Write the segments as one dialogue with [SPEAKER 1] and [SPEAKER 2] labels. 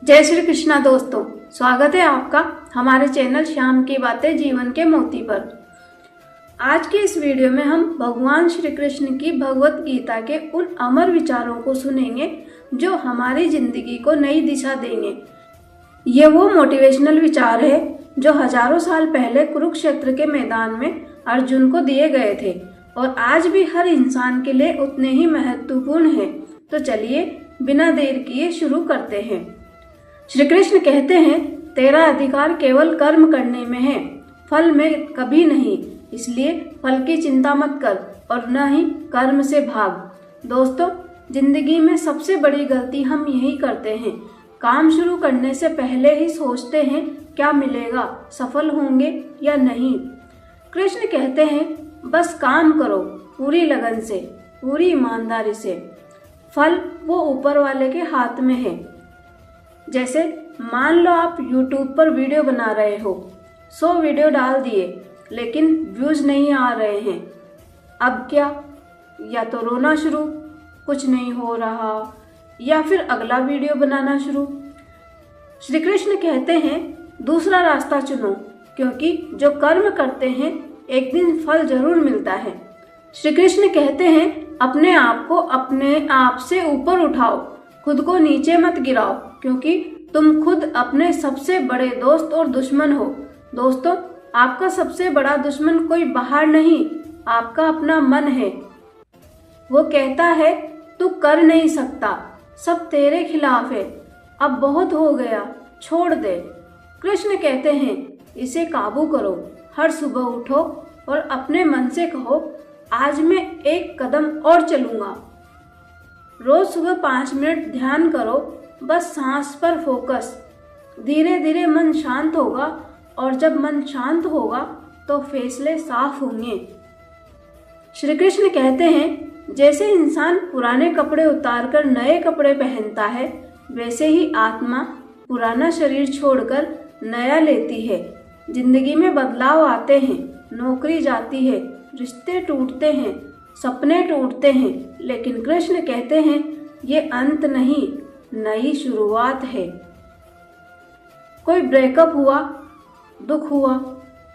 [SPEAKER 1] जय श्री कृष्णा दोस्तों, स्वागत है आपका हमारे चैनल श्याम की बातें जीवन के मोती पर। आज की इस वीडियो में हम भगवान श्री कृष्ण की भगवत गीता के उन अमर विचारों को सुनेंगे जो हमारी जिंदगी को नई दिशा देंगे। ये वो मोटिवेशनल विचार है जो हजारों साल पहले कुरुक्षेत्र के मैदान में अर्जुन को दिए गए थे और आज भी हर इंसान के लिए उतने ही महत्वपूर्ण हैं। तो चलिए बिना देर किए शुरू करते हैं। श्री कृष्ण कहते हैं, तेरा अधिकार केवल कर्म करने में है, फल में कभी नहीं। इसलिए फल की चिंता मत कर और न ही कर्म से भाग। दोस्तों, जिंदगी में सबसे बड़ी गलती हम यही करते हैं। काम शुरू करने से पहले ही सोचते हैं क्या मिलेगा, सफल होंगे या नहीं। कृष्ण कहते हैं, बस काम करो पूरी लगन से, पूरी ईमानदारी से। फल वो ऊपर वाले के हाथ में है। जैसे मान लो आप YouTube पर वीडियो बना रहे हो, 100 वीडियो डाल दिए लेकिन व्यूज नहीं आ रहे हैं। अब क्या, या तो रोना शुरू, कुछ नहीं हो रहा, या फिर अगला वीडियो बनाना शुरू। श्री कृष्ण कहते हैं, दूसरा रास्ता चुनो, क्योंकि जो कर्म करते हैं एक दिन फल जरूर मिलता है। श्री कृष्ण कहते हैं, अपने आप को अपने आप से ऊपर उठाओ, खुद को नीचे मत गिराओ, क्योंकि तुम खुद अपने सबसे बड़े दोस्त और दुश्मन हो। दोस्तों, आपका सबसे बड़ा दुश्मन कोई बाहर नहीं, आपका अपना मन है। वो कहता है तू कर नहीं सकता, सब तेरे खिलाफ है, अब बहुत हो गया, छोड़ दे। कृष्ण कहते हैं, इसे काबू करो। हर सुबह उठो और अपने मन से कहो, आज मैं एक कदम और चलूंगा। रोज सुबह 5 मिनट ध्यान करो, बस सांस पर फोकस। धीरे धीरे मन शांत होगा और जब मन शांत होगा तो फैसले साफ होंगे। श्री कृष्ण कहते हैं, जैसे इंसान पुराने कपड़े उतारकर नए कपड़े पहनता है, वैसे ही आत्मा पुराना शरीर छोड़कर नया लेती है। जिंदगी में बदलाव आते हैं, नौकरी जाती है, रिश्ते टूटते हैं, सपने टूटते हैं, लेकिन कृष्ण कहते हैं ये अंत नहीं, नई शुरुआत है। कोई ब्रेकअप हुआ, दुख हुआ,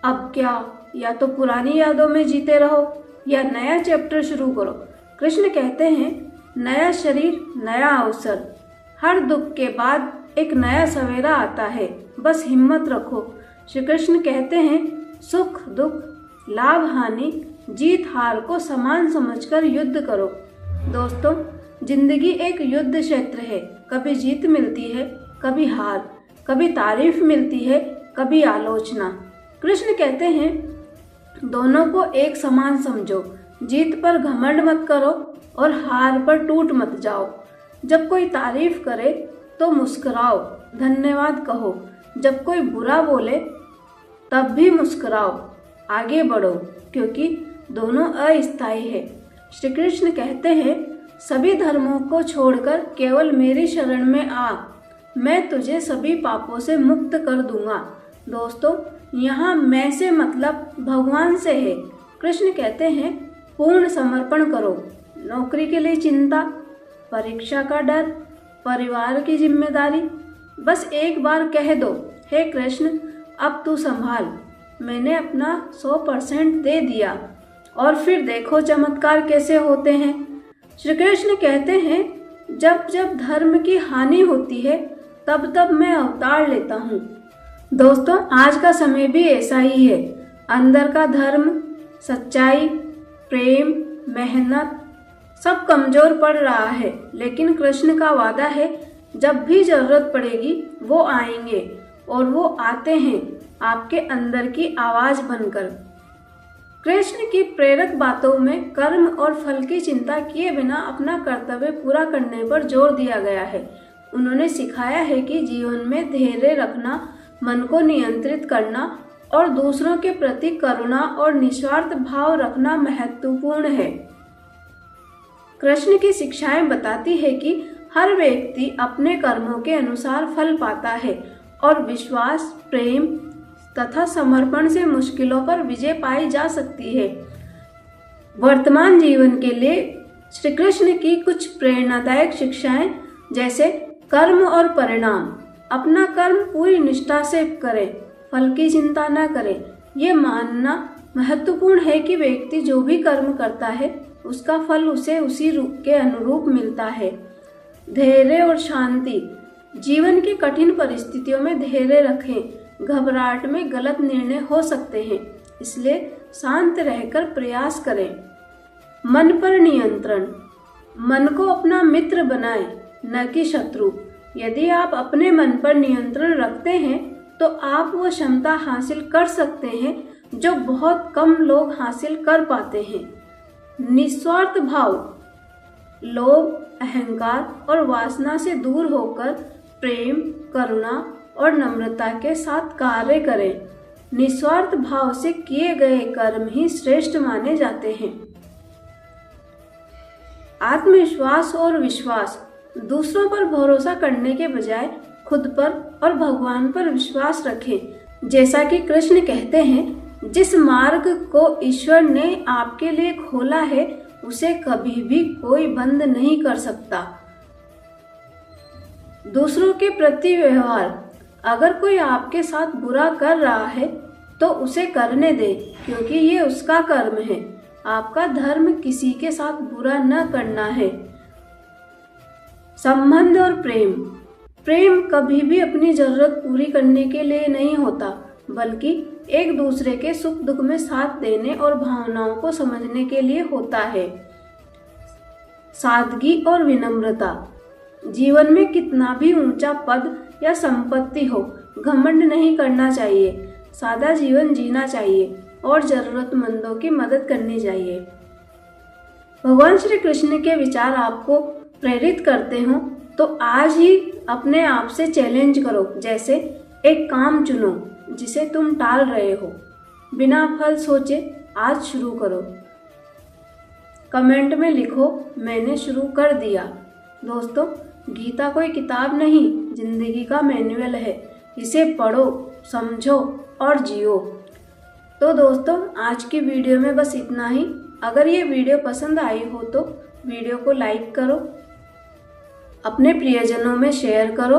[SPEAKER 1] अब क्या, या तो पुरानी यादों में जीते रहो या नया चैप्टर शुरू करो। कृष्ण कहते हैं, नया शरीर, नया अवसर। हर दुख के बाद एक नया सवेरा आता है, बस हिम्मत रखो। श्री कृष्ण कहते हैं, सुख दुख, लाभ हानि, जीत हार को समान समझकर युद्ध करो। दोस्तों, जिंदगी एक युद्ध क्षेत्र है। कभी जीत मिलती है, कभी हार, कभी तारीफ मिलती है, कभी आलोचना। कृष्ण कहते हैं, दोनों को एक समान समझो। जीत पर घमंड मत करो और हार पर टूट मत जाओ। जब कोई तारीफ करे तो मुस्कुराओ, धन्यवाद कहो। जब कोई बुरा बोले तब भी मुस्कुराओ, आगे बढ़ो, क्योंकि दोनों अस्थायी है। श्री कृष्ण कहते हैं, सभी धर्मों को छोड़कर केवल मेरी शरण में आ, मैं तुझे सभी पापों से मुक्त कर दूंगा। दोस्तों, यहाँ मैं से मतलब भगवान से है। कृष्ण कहते हैं, पूर्ण समर्पण करो। नौकरी के लिए चिंता, परीक्षा का डर, परिवार की जिम्मेदारी, बस एक बार कह दो, हे कृष्ण अब तू संभाल। मैंने अपना 100% दे दिया और फिर देखो चमत्कार कैसे होते हैं। श्री कृष्ण कहते हैं, जब जब धर्म की हानि होती है तब तब मैं अवतार लेता हूँ। दोस्तों, आज का समय भी ऐसा ही है। अंदर का धर्म, सच्चाई, प्रेम, मेहनत सब कमजोर पड़ रहा है, लेकिन कृष्ण का वादा है, जब भी जरूरत पड़ेगी वो आएंगे और वो आते हैं आपके अंदर की आवाज बनकर। कृष्ण की प्रेरक बातों में कर्म और फल की चिंता किए बिना अपना कर्तव्य पूरा करने पर जोर दिया गया है। उन्होंने सिखाया है कि जीवन में धैर्य रखना, मन को नियंत्रित करना और दूसरों के प्रति करुणा और निस्वार्थ भाव रखना महत्वपूर्ण है। कृष्ण की शिक्षाएं बताती है कि हर व्यक्ति अपने कर्मों के अनुसार फल पाता है और विश्वास, प्रेम तथा समर्पण से मुश्किलों पर विजय पाई जा सकती है। वर्तमान जीवन के लिए श्री कृष्ण की कुछ प्रेरणादायक शिक्षाएं, जैसे कर्म और परिणाम। अपना कर्म पूरी निष्ठा से करें, फल की चिंता न करें। ये मानना महत्वपूर्ण है कि व्यक्ति जो भी कर्म करता है उसका फल उसे उसी रूप के अनुरूप मिलता है। धैर्य और शांति। जीवन की कठिन परिस्थितियों में धैर्य रखें। घबराहट में गलत निर्णय हो सकते हैं, इसलिए शांत रहकर प्रयास करें। मन पर नियंत्रण। मन को अपना मित्र बनाएं, न कि शत्रु। यदि आप अपने मन पर नियंत्रण रखते हैं तो आप वो क्षमता हासिल कर सकते हैं जो बहुत कम लोग हासिल कर पाते हैं। निस्वार्थ भाव। लोभ, अहंकार और वासना से दूर होकर प्रेम, करुणा और नम्रता के साथ कार्य करें। निस्वार्थ भाव से किए गए कर्म ही श्रेष्ठ माने जाते हैं। आत्मविश्वास और विश्वास। दूसरों पर भरोसा करने के बजाय खुद पर और भगवान पर विश्वास रखें। जैसा कि कृष्ण कहते हैं, जिस मार्ग को ईश्वर ने आपके लिए खोला है उसे कभी भी कोई बंद नहीं कर सकता। दूसरों के प्रति व्यवहार। अगर कोई आपके साथ बुरा कर रहा है तो उसे करने दे, क्योंकि ये उसका कर्म है। आपका धर्म किसी के साथ बुरा न करना है। संबंध और प्रेम। प्रेम कभी भी अपनी जरूरत पूरी करने के लिए नहीं होता, बल्कि एक दूसरे के सुख दुख में साथ देने और भावनाओं को समझने के लिए होता है। सादगी और विनम्रता। जीवन में कितना भी ऊंचा पद या संपत्ति हो, घमंड नहीं करना चाहिए। सादा जीवन जीना चाहिए और जरूरतमंदों की मदद करनी चाहिए। भगवान श्री कृष्ण के विचार आपको प्रेरित करते हो तो आज ही अपने आप से चैलेंज करो। जैसे एक काम चुनो जिसे तुम टाल रहे हो, बिना फल सोचे आज शुरू करो। कमेंट में लिखो, मैंने शुरू कर दिया। दोस्तों, गीता कोई किताब नहीं, जिंदगी का मैनुअल है। इसे पढ़ो, समझो और जियो। तो दोस्तों, आज की वीडियो में बस इतना ही। अगर ये वीडियो पसंद आई हो तो वीडियो को लाइक करो, अपने प्रियजनों में शेयर करो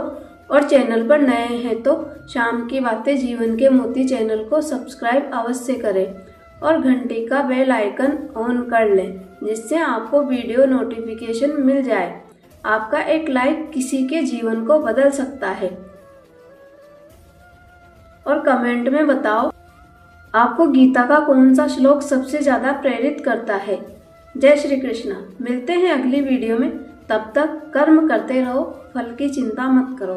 [SPEAKER 1] और चैनल पर नए हैं तो शाम की बातें जीवन के मोती चैनल को सब्सक्राइब अवश्य करें और घंटी का बेल आइकन ऑन कर लें, जिससे आपको वीडियो नोटिफिकेशन मिल जाए। आपका एक लाइक किसी के जीवन को बदल सकता है। और कमेंट में बताओ आपको गीता का कौन सा श्लोक सबसे ज्यादा प्रेरित करता है। जय श्री कृष्ण। मिलते हैं अगली वीडियो में। तब तक कर्म करते रहो, फल की चिंता मत करो।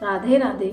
[SPEAKER 1] राधे राधे।